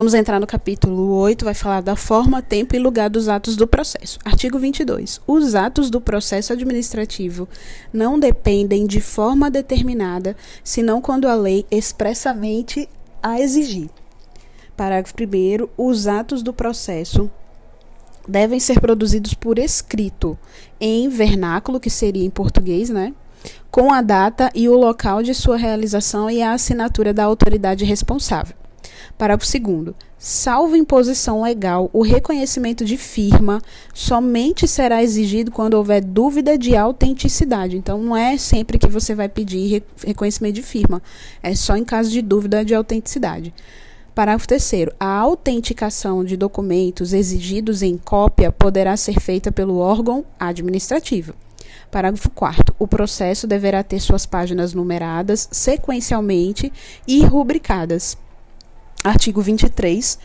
Vamos entrar no capítulo 8, vai falar da forma, tempo e lugar dos atos do processo. Artigo 22. Os atos do processo administrativo não dependem de forma determinada, senão quando a lei expressamente a exigir. Parágrafo 1º. Os atos do processo devem ser produzidos por escrito, em vernáculo, que seria em português, né? Com a data e o local de sua realização e a assinatura da autoridade responsável. Parágrafo 2º. Salvo imposição legal, o reconhecimento de firma somente será exigido quando houver dúvida de autenticidade. Então, não é sempre que você vai pedir reconhecimento de firma. É só em caso de dúvida de autenticidade. Parágrafo 3º. A autenticação de documentos exigidos em cópia poderá ser feita pelo órgão administrativo. Parágrafo 4º. O processo deverá ter suas páginas numeradas sequencialmente e rubricadas. Artigo 23.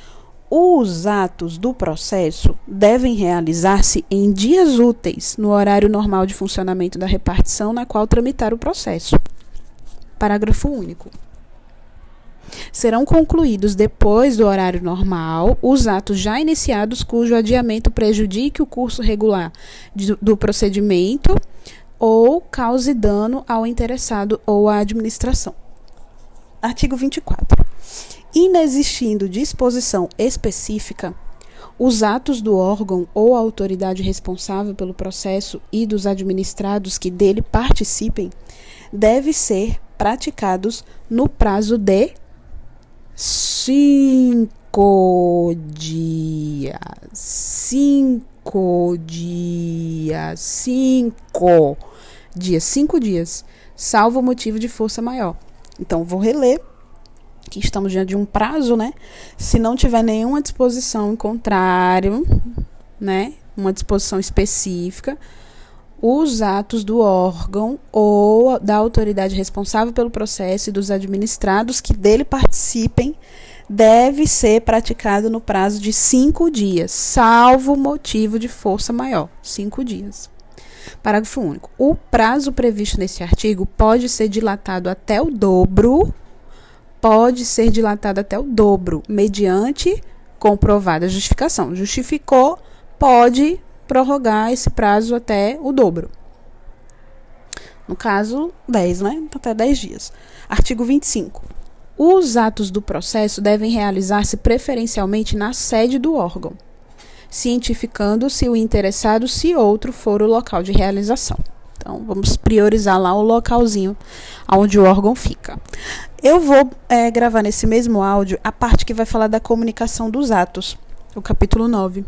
Os atos do processo devem realizar-se em dias úteis, no horário normal de funcionamento da repartição na qual tramitar o processo. Parágrafo único. Serão concluídos depois do horário normal os atos já iniciados cujo adiamento prejudique o curso regular do procedimento ou cause dano ao interessado ou à administração. Artigo 24. Inexistindo disposição específica, os atos do órgão ou autoridade responsável pelo processo e dos administrados que dele participem devem ser praticados no prazo de 5 dias. 5 dias, salvo motivo de força maior. Então, vou reler. Que estamos diante de um prazo, né? Se não tiver nenhuma disposição em contrário, né? Uma disposição específica, os atos do órgão ou da autoridade responsável pelo processo e dos administrados que dele participem deve ser praticado no prazo de 5 dias, salvo motivo de força maior. 5 dias. Parágrafo único. O prazo previsto nesse artigo pode ser dilatado até o dobro, mediante comprovada justificação. Justificou, pode prorrogar esse prazo até o dobro. No caso, 10, né? Até 10 dias. Artigo 25. Os atos do processo devem realizar-se preferencialmente na sede do órgão, cientificando-se o interessado se outro for o local de realização. Então, vamos priorizar lá o localzinho onde o órgão fica. Eu vou gravar nesse mesmo áudio a parte que vai falar da comunicação dos atos, o capítulo 9.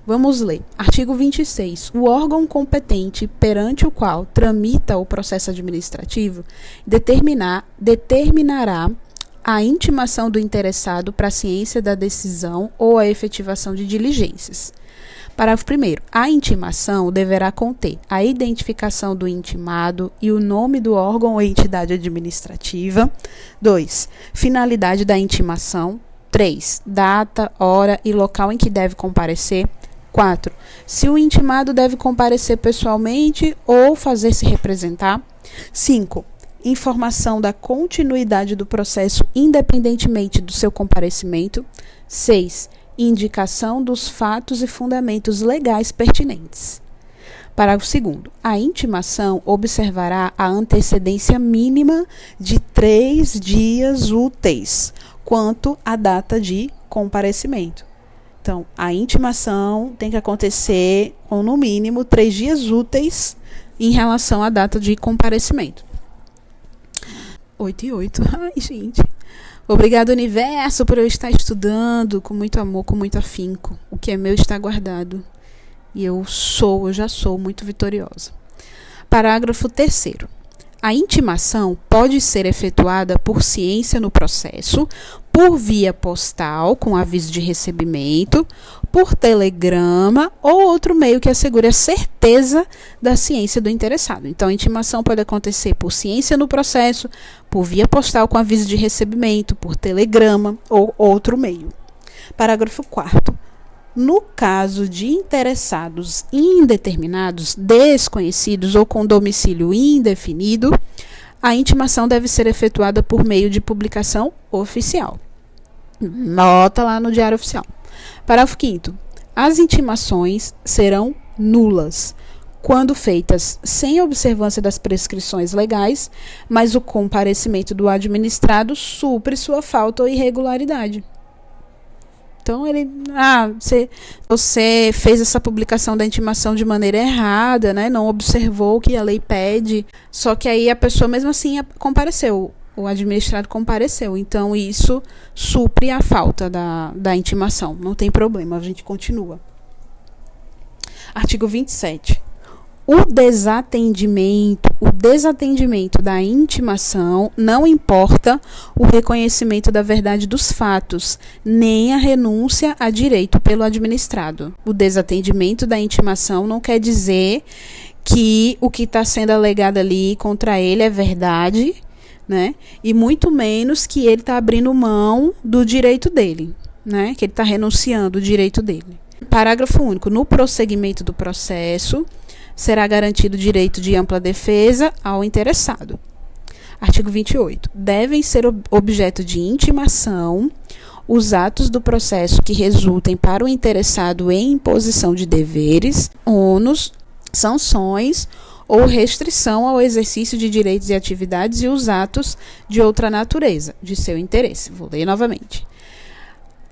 Vamos ler. Artigo 26. O órgão competente perante o qual tramita o processo administrativo determinará a intimação do interessado para a ciência da decisão ou a efetivação de diligências. Parágrafo 1º. A intimação deverá conter a identificação do intimado e o nome do órgão ou entidade administrativa. 2. Finalidade da intimação. 3. Data, hora e local em que deve comparecer. 4. Se o intimado deve comparecer pessoalmente ou fazer-se representar. 5. Informação da continuidade do processo independentemente do seu comparecimento. 6. Indicação dos fatos e fundamentos legais pertinentes. Parágrafo 2º. A intimação observará a antecedência mínima de 3 dias úteis, quanto à data de comparecimento. Então, a intimação tem que acontecer com, no mínimo, 3 dias úteis em relação à data de comparecimento. 8 e 8. Ai, gente. Obrigado, universo, por eu estar estudando com muito amor, com muito afinco. O que é meu está guardado. E eu já sou muito vitoriosa. Parágrafo 3º. A intimação pode ser efetuada por ciência no processo, por via postal, com aviso de recebimento, por telegrama ou outro meio que assegure a certeza da ciência do interessado. Então, a intimação pode acontecer por ciência no processo, por via postal com aviso de recebimento, por telegrama ou outro meio. Parágrafo 4º. No caso de interessados indeterminados, desconhecidos ou com domicílio indefinido, a intimação deve ser efetuada por meio de publicação oficial. Nota lá no Diário Oficial. Parágrafo 5º. As intimações serão nulas quando feitas sem observância das prescrições legais, mas o comparecimento do administrado supre sua falta ou irregularidade. Então, você fez essa publicação da intimação de maneira errada, né? Não observou o que a lei pede, só que aí a pessoa mesmo assim compareceu, o administrado compareceu. Então, isso supre a falta da intimação. Não tem problema, a gente continua. Artigo 27. O desatendimento da intimação não importa o reconhecimento da verdade dos fatos, nem a renúncia a direito pelo administrado. O desatendimento da intimação não quer dizer que o que está sendo alegado ali contra ele é verdade, né? E muito menos que ele está abrindo mão do direito dele, né? Que ele está renunciando o direito dele. Parágrafo único. No prosseguimento do processo, será garantido o direito de ampla defesa ao interessado. Artigo 28. Devem ser objeto de intimação os atos do processo que resultem para o interessado em imposição de deveres, ônus, sanções ou restrição ao exercício de direitos e atividades e os atos de outra natureza, de seu interesse. Vou ler novamente.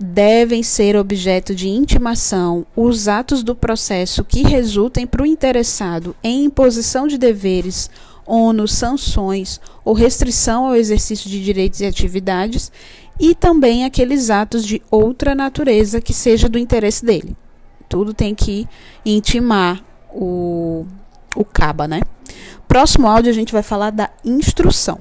Devem ser objeto de intimação os atos do processo que resultem para o interessado em imposição de deveres, ônus, sanções ou restrição ao exercício de direitos e atividades e também aqueles atos de outra natureza que seja do interesse dele. Tudo tem que intimar o caba, né? Próximo áudio a gente vai falar da instrução.